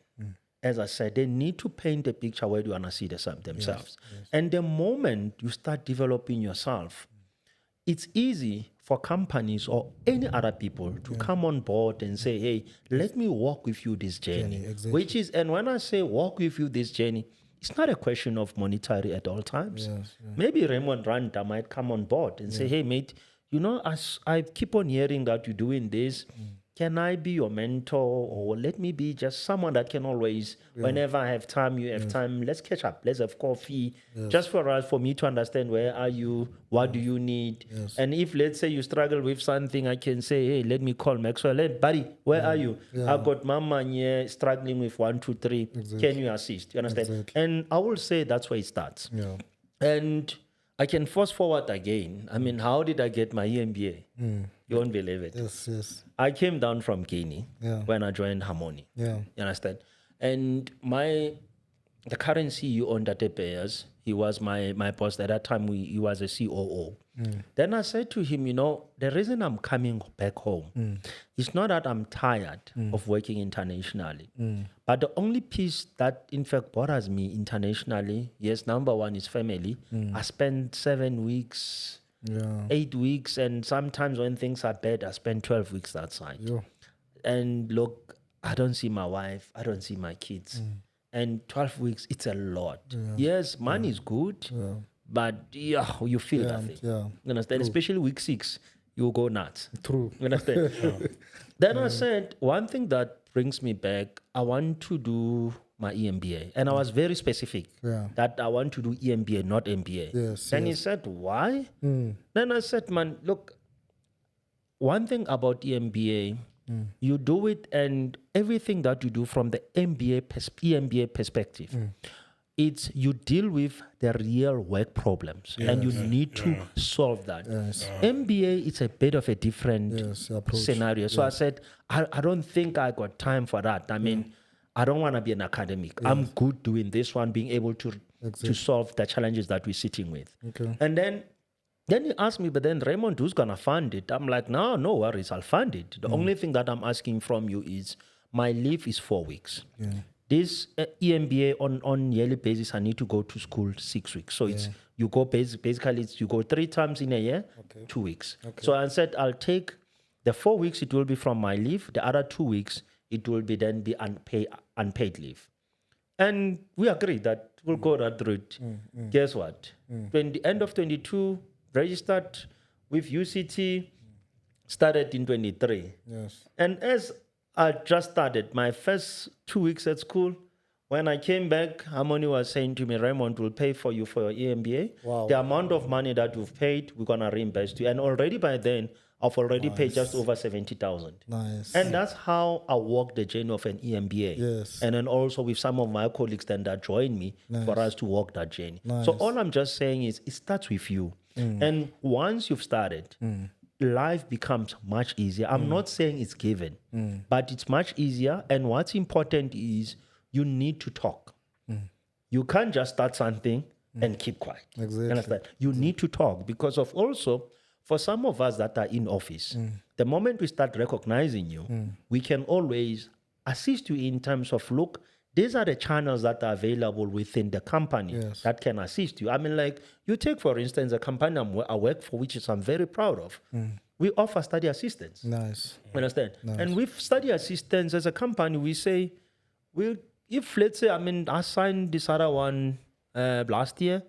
as I said, they need to paint a picture where they want to see themselves. And the moment you start developing yourself, it's easy for companies or any other people to come on board and say, hey, let me walk with you this journey. Exactly. Which is, and when I say walk with you this journey, it's not a question of monetary at all times. Maybe Raymond Ranta might come on board and say, hey, mate, you know, as I keep on hearing that you're doing this, can I be your mentor, or let me be just someone that can always, whenever I have time, you have time, let's catch up, let's have coffee, just for me to understand where are you, what do you need, and if let's say you struggle with something, I can say, hey, let me call Maxwell, hey, buddy, where are you? I got mama here struggling with 1, 2, 3, can you assist? You understand? And I will say that's where it starts. And I can fast forward again. I mean, how did I get my EMBA? You won't believe it. Yes. I came down from Guinea when I joined Harmony. You understand? And the current CEO on Date Payers, he was my boss at that time. He was a COO. Then I said to him, you know, the reason I'm coming back home is not that I'm tired of working internationally, but the only piece that in fact bothers me internationally, yes, number one is family. I spent 7 weeks, 8 weeks, and sometimes when things are bad, I spend 12 weeks outside. And look, I don't see my wife, I don't see my kids. And 12 weeks, it's a lot. Yes, money is good, but you feel nothing. You understand? Especially week 6, you go nuts. True. You understand? Then I said, one thing that brings me back, I want to do my EMBA. And I was very specific that I want to do EMBA, not MBA. Then he said, why? Then I said, man, look, one thing about EMBA, you do it, and everything that you do from the EMBA perspective, it's you deal with the real work problems, and you need to solve that. MBA, it's a bit of a different scenario. So I said, I don't think I got time for that. I mean, I don't want to be an academic. I'm good doing this one, being able to solve the challenges that we're sitting with. And then he asked me, but then Raymond, who's going to fund it? I'm like, no worries, I'll fund it. The only thing that I'm asking from you is my leave is 4 weeks. This EMBA on yearly basis, I need to go to school 6 weeks. So it's you go basically you go 3 times in a year, 2 weeks. So I said I'll take the 4 weeks, it will be from my leave. The other 2 weeks, it will be then be unpaid leave. And we agreed that we'll go that route. Guess what? When the end of 22, registered with UCT, started in 23. And as I just started my first 2 weeks at school, when I came back, Harmony was saying to me, Raymond, will pay for you for your EMBA. Wow. The amount of money that you've paid, we're going to reimburse you. And already by then, I've already paid just over 70,000. Nice. And that's how I walked the journey of an EMBA. And then also with some of my colleagues then that joined me for us to walk that journey. So all I'm just saying is it starts with you. And once you've started, life becomes much easier. I'm not saying it's given, but it's much easier. And what's important is you need to talk. You can't just start something and keep quiet. Exactly. You need to talk because of also, for some of us that are in office, the moment we start recognizing you, we can always assist you in terms of, look, these are the channels that are available within the company that can assist you. I mean, like, you take, for instance, a company I work for, which is I'm very proud of. we offer study assistance. Nice. Understand? And with study assistance as a company, we say, if let's say, I signed this other one last year,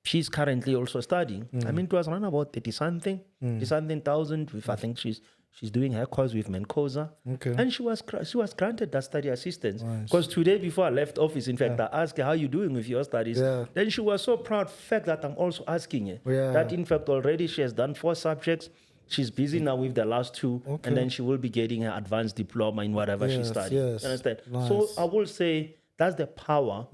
she's currently also studying. It was around about 30-something thousand. With I think she's doing her course with Mencosa. Okay. And she was granted that study assistance. Because today, before I left office, in fact, I asked her, how you doing with your studies? Yeah. Then she was so proud of the fact that I'm also asking her. That in fact already she has done 4 subjects. She's busy now with the last 2, and then she will be getting her advanced diploma in whatever she studied. Yes. You understand? Nice. So I will say that's the power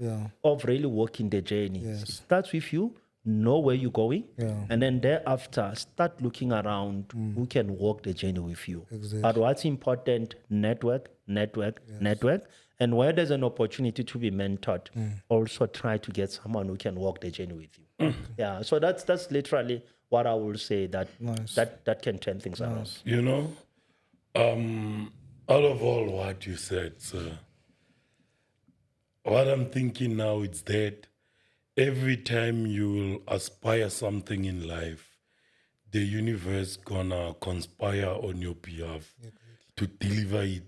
of really walking the journey. It starts with you, know where you're going, and then thereafter start looking around who can walk the journey with you. Exactly. But what's important, network, and where there's an opportunity to be mentored, also try to get someone who can walk the journey with you. Yeah, so that's literally what I will say that that can turn things around. You know, out of all what you said, sir, what I'm thinking now is that every time you will aspire something in life, the universe gonna conspire on your behalf to deliver it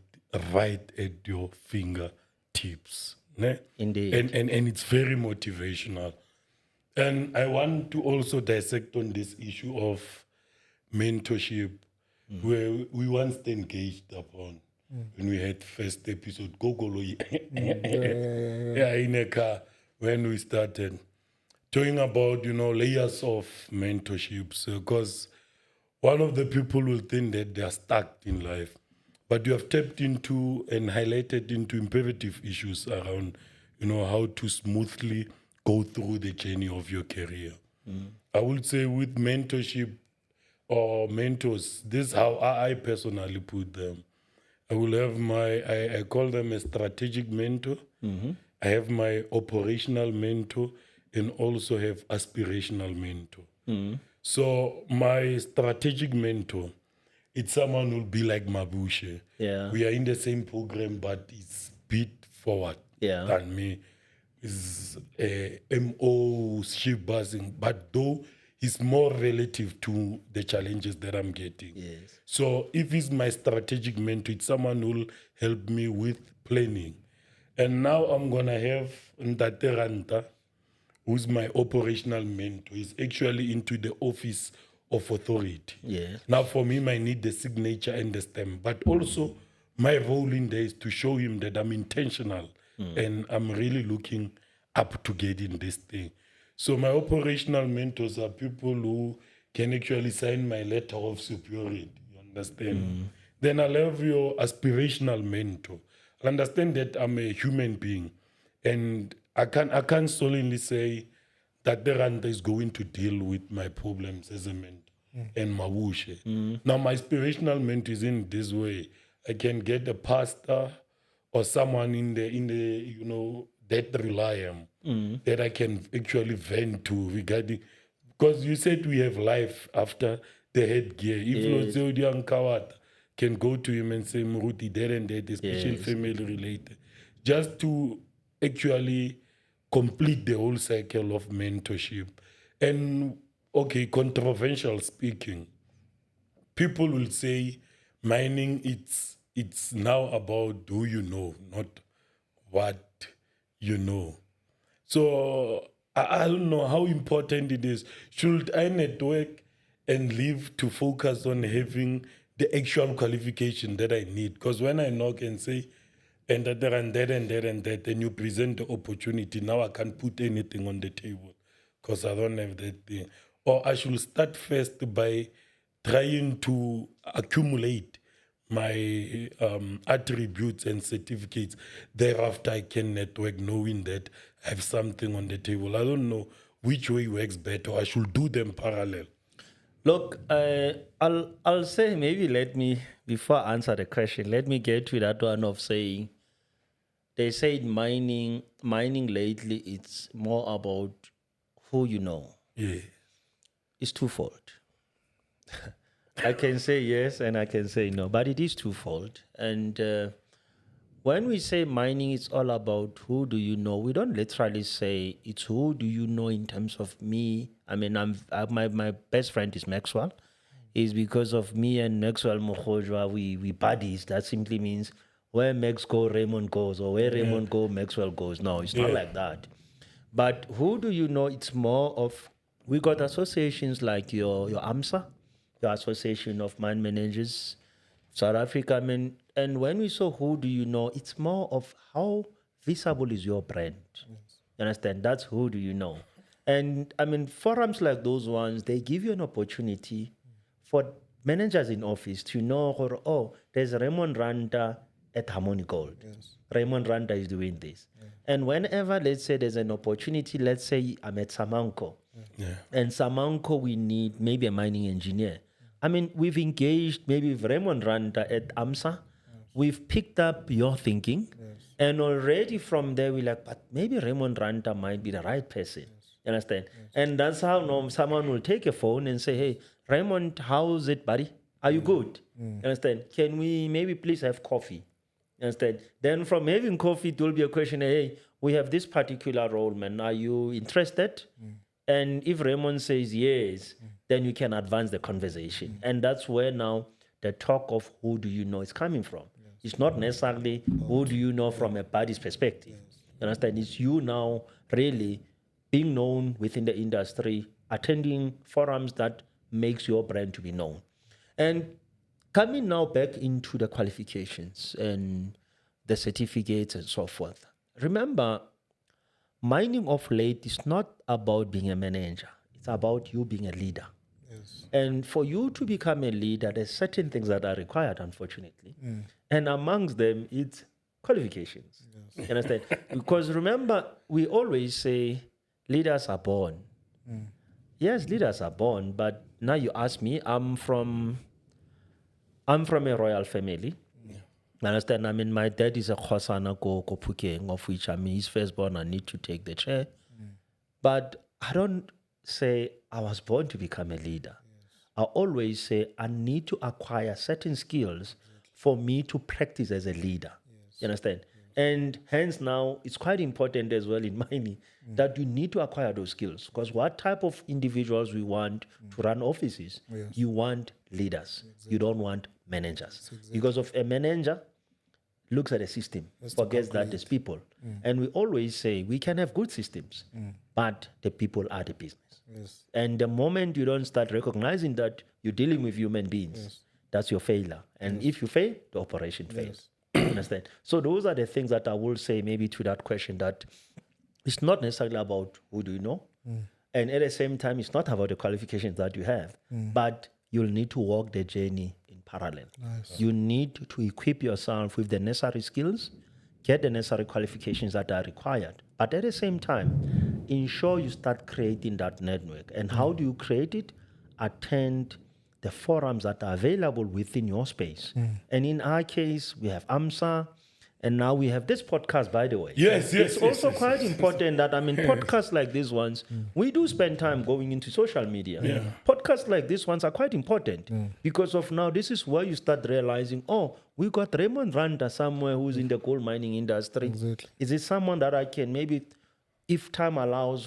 right at your fingertips. Ne? Indeed. And it's very motivational. And I want to also dissect on this issue of mentorship, where we once engaged upon when we had first episode, in a car when we started talking about, layers of mentorships. Because one of the people will think that they are stuck in life, but you have tapped into and highlighted into imperative issues around, how to smoothly go through the journey of your career. I would say with mentorship or mentors, this is how I personally put them. I will have I call them a strategic mentor. I have my operational mentor and also have aspirational mentor. So my strategic mentor, it's someone who will be like Mabushe. Yeah. We are in the same program, but it's bit forward than me. Is MO ship buzzing, but though it's more relative to the challenges that I'm getting. Yes. So if he's my strategic mentor, it's someone who will help me with planning. And now I'm gonna have Ntate Ranta, who's my operational mentor. He's actually into the office of authority. Yes. Now for me, I need the signature and the stamp, but also my role in there is to show him that I'm intentional and I'm really looking up to getting this thing. So my operational mentors are people who can actually sign my letter of superiority. You understand? Then I'll have your aspirational mentor. I understand that I'm a human being, and I can't solely say that the Ranta is going to deal with my problems as a mentor and Mawushe. Now my aspirational mentor is in this way. I can get a pastor or someone in the that rely on that I can actually vent to regarding, because you said we have life after the headgear. If Lotseodian Kawata can go to him and say Muruti that and that, especially family related, just to actually complete the whole cycle of mentorship. And okay, controversial speaking, people will say mining it's now about who you know, not what you know. So I don't know how important it is. Should I network and live to focus on having the actual qualification that I need? Because when I knock and say, and that and that and that and that, and you present the opportunity, now I can't put anything on the table because I don't have that thing. Or I should start first by trying to accumulate my attributes and certificates. Thereafter, I can network knowing that I have something on the table. I don't know which way works better. I should do them parallel. Look, I'll say maybe before I answer the question, let me get to that one of saying, they said mining lately, it's more about who you know. Yeah. It's twofold. I can say yes and I can say no, but it is twofold. And when we say mining, it's all about who do you know. We don't literally say it's who do you know in terms of me. I mean, my best friend is Maxwell. is because of me and Maxwell Mokhojwa, we buddies. That simply means where Max go, Raymond goes, or where Raymond go, Maxwell goes. No, it's not like that. But who do you know? It's more of, we got associations like your AMSA, your Association of Mine Managers, South Africa. I mean, and when we saw who do you know, it's more of how visible is your brand. You understand? That's who do you know. And I mean, forums like those ones, they give you an opportunity for managers in office to know, oh, there's Raymond Ranta at Harmony Gold. Raymond Ranta is doing this. And whenever, let's say, there's an opportunity, let's say I'm at Samanco, and Samanco, we need maybe a mining engineer. I mean, we've engaged maybe with Raymond Ranta at AMSA. We've picked up your thinking. And already from there, we're like, but maybe Raymond Ranta might be the right person. You understand? And that's how someone will take a phone and say, hey, Raymond, how's it, buddy? Are you good? You understand? Can we maybe please have coffee? You understand? Then from having coffee, it will be a question, hey, we have this particular role, man. Are you interested? And if Raymond says yes, then you can advance the conversation. And that's where now the talk of who do you know is coming from. It's not necessarily who do you know from a buddy's perspective. You understand? It's you now really being known within the industry, attending forums that makes your brand to be known. And coming now back into the qualifications and the certificates and so forth. Remember, mining of late is not about being a manager. It's about you being a leader. And for you to become a leader, there's certain things that are required, unfortunately. And amongst them, it's qualifications. You understand? Because remember, we always say leaders are born. Yes, leaders are born, but now you ask me, I'm from a royal family. You understand? I mean, my dad is a Khosana Kopukeng, of which I'm his firstborn. I need to take the chair. But I don't say I was born to become a leader. I always say I need to acquire certain skills for me to practice as a leader. You understand? And hence now, it's quite important as well in mining that you need to acquire those skills. Because what type of individuals we want to run offices? You want leaders. You don't want managers. Because of a manager looks at a system, forgets that there's people. And we always say we can have good systems, but the people are the business. And the moment you don't start recognizing that you're dealing with human beings, that's your failure. And if you fail, the operation fails. Understand? So those are the things that I will say maybe to that question, that it's not necessarily about who do you know. And at the same time, it's not about the qualifications that you have, but you'll need to walk the journey in parallel. You need to equip yourself with the necessary skills, get the necessary qualifications that are required. But at the same time, ensure you start creating that network. And how do you create it? Attend the forums that are available within your space. And in our case, we have AMSA, and now we have this podcast, by the way. It's also quite important that, I mean, podcasts like these ones, we do spend time going into social media. Podcasts like these ones are quite important because of now, this is where you start realizing, oh, we got Raymond Ranta somewhere who's in the gold mining industry. Is it someone that I can maybe, if time allows,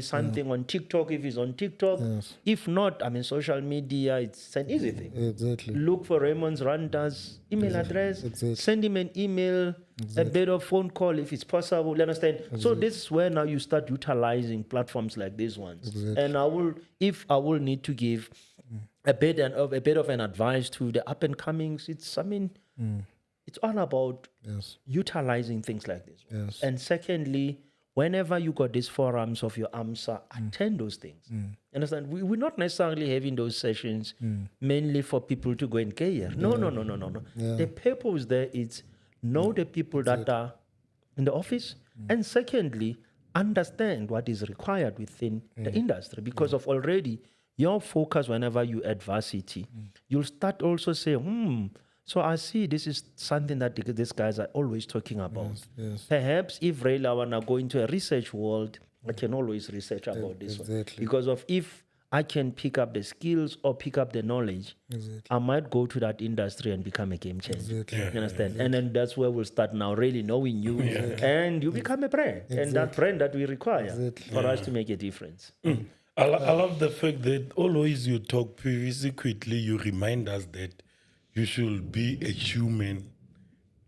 something on TikTok, if he's on TikTok? If not, I mean, social media, it's an easy thing. Look for Raymond Ranta's email address, send him an email, a bit of phone call if it's possible, you understand? So this is where now you start utilizing platforms like these ones. And I will need to give a bit of an advice to the up and comings, it's all about utilizing things like this. And secondly, whenever you got these forums of your AMSA, attend those things. Understand? We're not necessarily having those sessions mainly for people to go and care. No. The purpose there is know the people that are in the office, and secondly, understand what is required within the industry. Because of already your focus whenever you adversity, you'll start also say, so I see this is something that these guys are always talking about. Perhaps if really I want to go into a research world, I can always research about this one. Because of if I can pick up the skills or pick up the knowledge, I might go to that industry and become a game changer. You understand? And then that's where we'll start now really knowing you, and you become a brand. And that brand that we require for us to make a difference. I love the fact that always you talk physically, you remind us that you should be a human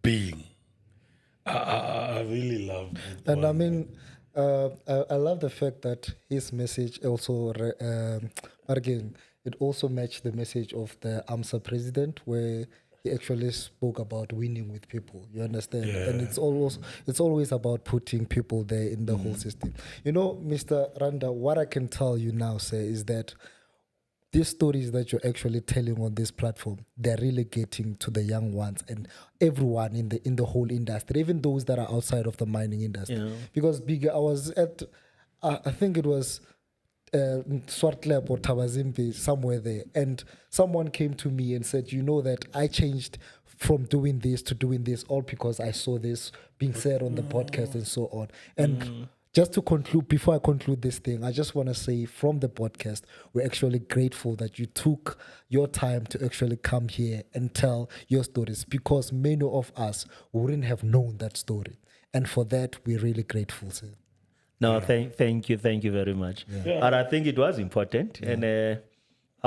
being. I really love that. And I mean, I love the fact that his message also, again, it also matched the message of the AMSA president, where he actually spoke about winning with people. You understand? And it's always about putting people there in the whole system. You know, Mr. Randa, what I can tell you now, sir, is that these stories that you're actually telling on this platform, they're really getting to the young ones and everyone in the whole industry, even those that are outside of the mining industry. Yeah. Because I was at, I think it was Swartlap or Tabazimbi, somewhere there, and someone came to me and said, you know that I changed from doing this to doing this all because I saw this being said on the podcast and so on. And just to conclude, before I conclude this thing, I just want to say from the podcast, we're actually grateful that you took your time to actually come here and tell your stories, because many of us wouldn't have known that story. And for that, we're really grateful, sir. No, thank you very much. And I think it was important. And I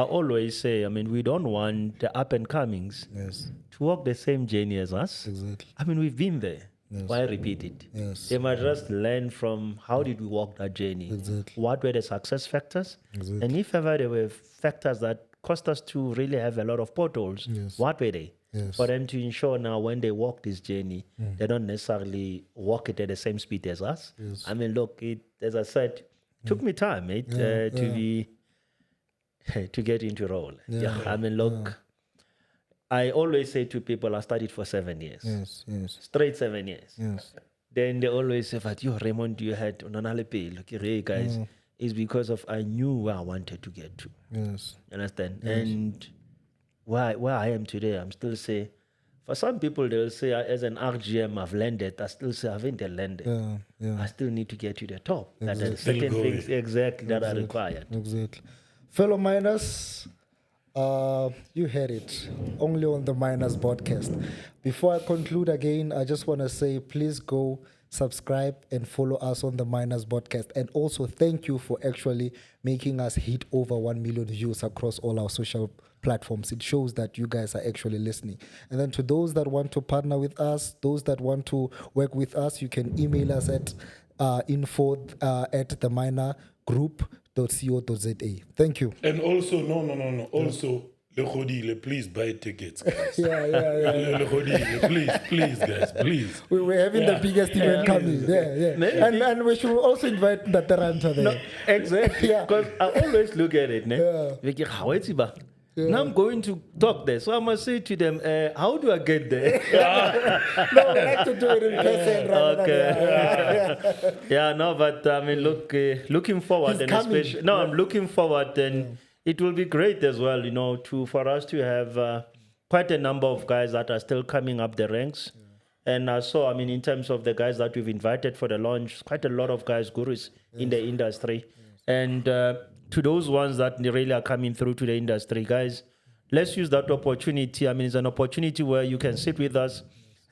always say, I mean, we don't want the up and comings to walk the same journey as us. Exactly. I mean, we've been there. Why repeat it? Yes. They might just learn from how did we walk that journey. Exactly. What were the success factors? Exactly. And if ever there were factors that caused us to really have a lot of potholes, what were they? Yes. For them to ensure now when they walk this journey, they don't necessarily walk it at the same speed as us. I mean, look, it, as I said, took me time, mate, to get into role. I mean, look, I always say to people, I studied for 7 years. Straight 7 years. Then they always say, but you, Raymond, you had Unanalepe. Look, hey, guys, it's because of I knew where I wanted to get to. You understand? And where I am today, I'm still say, for some people, they'll say, as an RGM, I've landed. I still say, I haven't landed. I still need to get to the top. That are certain things that are required. Exactly. Fellow miners, you heard it, only on the Miners Podcast. Before I conclude again, I just want to say, please go subscribe and follow us on the Miners Podcast. And also thank you for actually making us hit over 1 million views across all our social platforms. It shows that you guys are actually listening. And then to those that want to partner with us, those that want to work with us, you can email us at info@theminergroup.co.za. Thank you. And also, no. Also, Le Khodile, please buy tickets, guys. Le Khodile, please, guys, please. We're having the biggest event coming. And we should also invite the Ranta there. No, exactly. Because I always look at it. Now I'm going to talk there. So I must say to them, how do I get there? No, we like to do it in person. But I mean, looking forward. He's and especially, I'm looking forward, and it will be great as well, you know, for us to have quite a number of guys that are still coming up the ranks. And I saw, I mean, in terms of the guys that we've invited for the launch, quite a lot of guys, gurus in the industry. And to those ones that really are coming through to the industry, guys, let's use that opportunity. I mean, it's an opportunity where you can sit with us,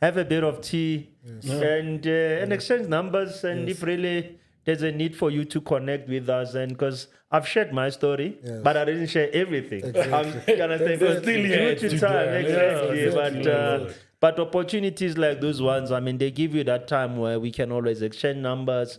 have a bit of tea, and exchange numbers. And if really there's a need for you to connect with us, and because I've shared my story, but I didn't share everything. Exactly. You understand? Because due to time, exactly. But opportunities like those ones, I mean, they give you that time where we can always exchange numbers.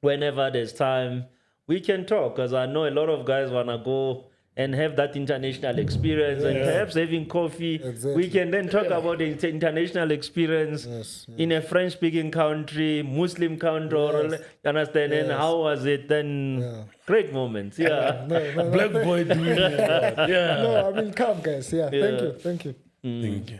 Whenever there's time, we can talk, because I know a lot of guys want to go and have that international experience, and perhaps having coffee. We can then talk about the international experience in a French-speaking country, Muslim country, you understand, and how was it then? Great moments, Black boy doing it. No, I mean, come, guys. Thank you. Thank you.